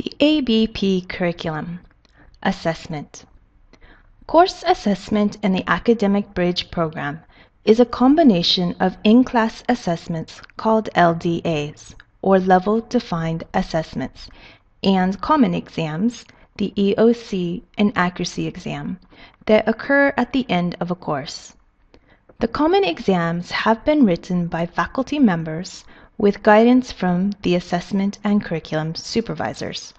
The ABP Curriculum Assessment. Course assessment in the Academic Bridge program is a combination of in-class assessments called LDAs, or Level Defined Assessments, and common exams, the EOC and accuracy exam, that occur at the end of a course. The common exams have been written by faculty members with guidance from the assessment and curriculum supervisors.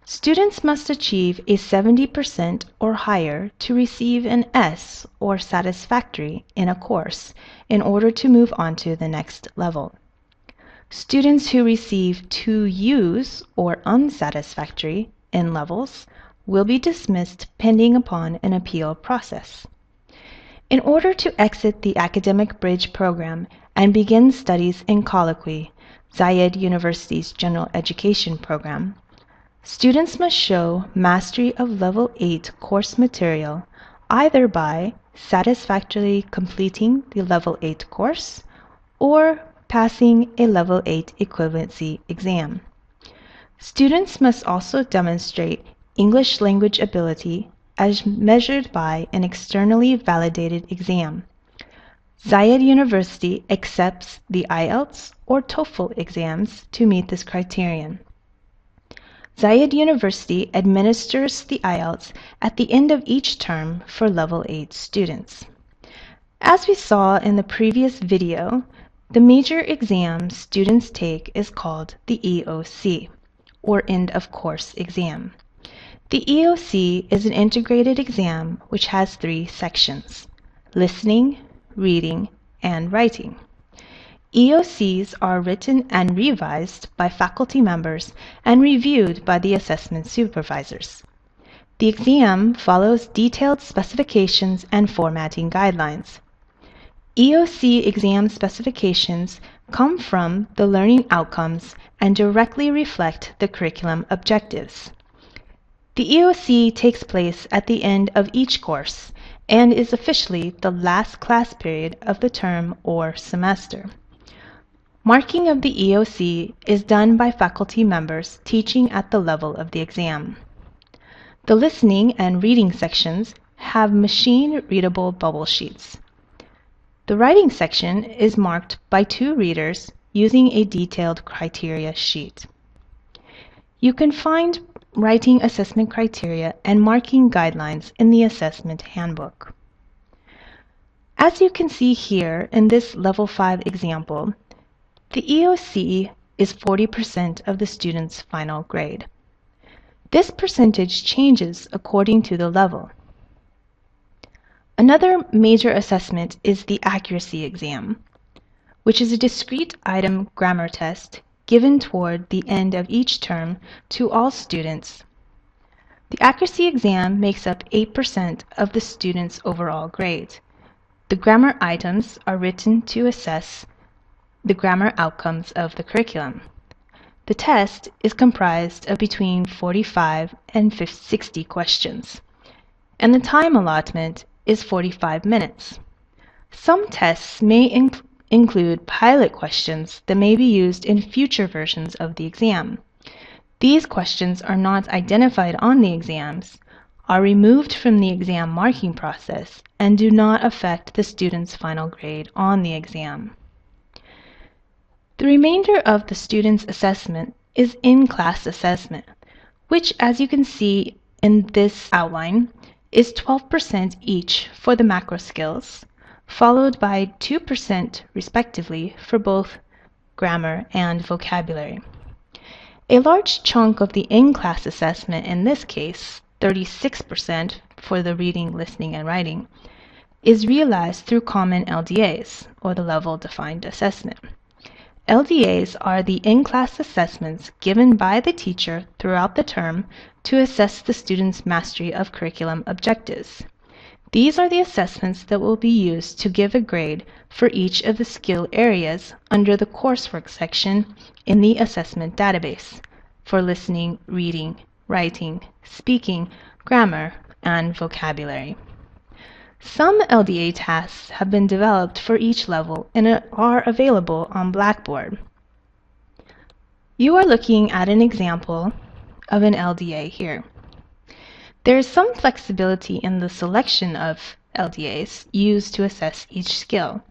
Students must achieve a 70% or higher to receive an S or satisfactory in a course in order to move on to the next level. Students who receive 2 U's or unsatisfactory in levels will be dismissed pending upon an appeal process. In order to exit the Academic Bridge program and begin studies in Colloquy, Zayed University's general education program, students must show mastery of Level 8 course material either by satisfactorily completing the Level 8 course or passing a Level 8 equivalency exam. Students must also demonstrate English language ability as measured by an externally validated exam. Zayed University accepts the IELTS or TOEFL exams to meet this criterion. Zayed University administers the IELTS at the end of each term for Level 8 students. As we saw in the previous video, the major exam students take is called the EOC, or End of Course Exam. The EOC is an integrated exam which has 3 sections: listening, reading, and writing. EOCs are written and revised by faculty members and reviewed by the assessment supervisors. The exam follows detailed specifications and formatting guidelines. EOC exam specifications come from the learning outcomes and directly reflect the curriculum objectives. The EOC takes place at the end of each course and is officially the last class period of the term or semester. Marking of the EOC is done by faculty members teaching at the level of the exam. The listening and reading sections have machine-readable bubble sheets. The writing section is marked by 2 readers using a detailed criteria sheet. You can find writing assessment criteria and marking guidelines in the assessment handbook. As you can see here in this Level 5 example, the EOC is 40% of the student's final grade. This percentage changes according to the level. Another major assessment is the accuracy exam, which is a discrete item grammar test given toward the end of each term to all students. The accuracy exam makes up 8% of the student's overall grade. The grammar items are written to assess the grammar outcomes of the curriculum. The test is comprised of between 45 and 60 questions, and the time allotment is 45 minutes. Some tests may include pilot questions that may be used in future versions of the exam. These questions are not identified on the exams, are removed from the exam marking process, and do not affect the student's final grade on the exam. The remainder of the student's assessment is in-class assessment, which, as you can see in this outline, is 12% each for the macro skills, followed by 2% respectively for both grammar and vocabulary. A large chunk of the in-class assessment in this case, 36% for the reading, listening, and writing, is realized through common LDAs, or the Level Defined Assessment. LDAs are the in-class assessments given by the teacher throughout the term to assess the student's mastery of curriculum objectives. These are the assessments that will be used to give a grade for each of the skill areas under the coursework section in the assessment database for listening, reading, writing, speaking, grammar, and vocabulary. Some LDA tasks have been developed for each level and are available on Blackboard. You are looking at an example of an LDA here. There is some flexibility in the selection of LDAs used to assess each skill,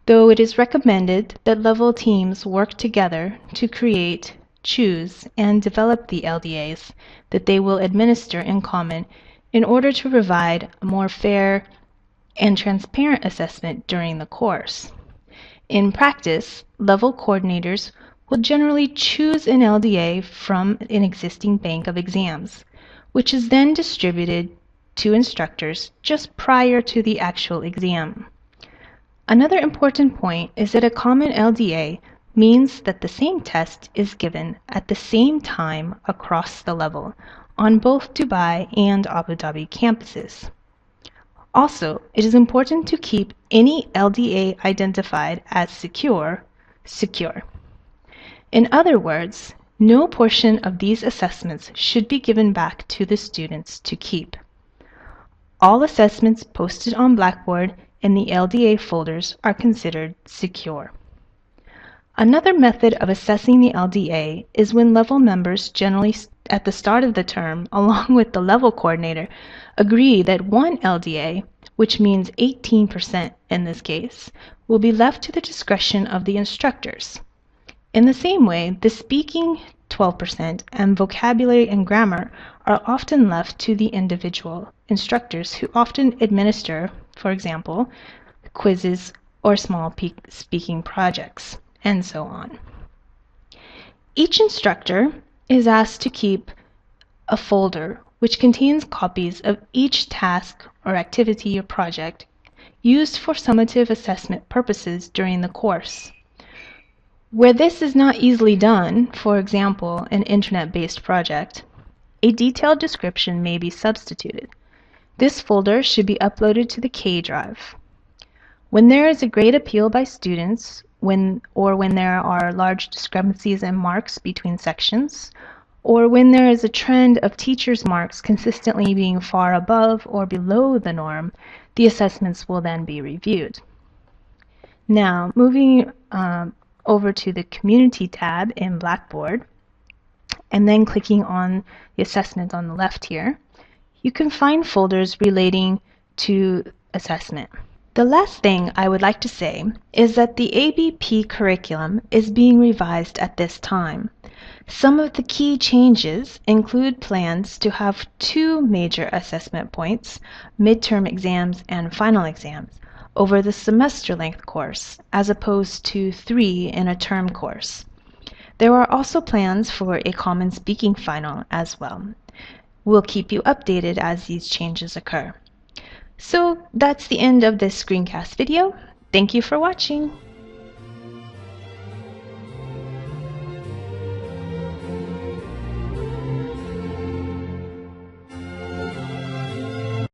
though it is recommended that level teams work together to create, choose, and develop the LDAs that they will administer in common in order to provide a more fair and transparent assessment during the course. In practice, level coordinators will generally choose an LDA from an existing bank of exams, which is then distributed to instructors just prior to the actual exam. Another important point is that a common LDA means that the same test is given at the same time across the level on both Dubai and Abu Dhabi campuses. Also, it is important to keep any LDA identified as secure. In other words, no portion of these assessments should be given back to the students to keep. All assessments posted on Blackboard in the LDA folders are considered secure. Another method of assessing the LDA is when level members generally at the start of the term, along with the level coordinator, agree that one LDA, which means 18% in this case, will be left to the discretion of the instructors. In the same way, the speaking 12% and vocabulary and grammar are often left to the individual instructors who often administer, for example, quizzes or small speaking projects, and so on. Each instructor is asked to keep a folder which contains copies of each task or activity or project used for summative assessment purposes during the course. Where this is not easily done, for example, an internet-based project, a detailed description may be substituted. This folder should be uploaded to the K drive. When there is a great appeal by students, when there are large discrepancies in marks between sections, or when there is a trend of teachers' marks consistently being far above or below the norm, the assessments will then be reviewed. Now, moving over to the Community tab in Blackboard, and then clicking on the assessment on the left here, you can find folders relating to assessment. The last thing I would like to say is that the ABP curriculum is being revised at this time. Some of the key changes include plans to have 2 major assessment points, midterm exams and final exams, over the semester-length course, as opposed to 3 in a term course. There are also plans for a common speaking final as well. We'll keep you updated as these changes occur. So that's the end of this screencast video. Thank you for watching.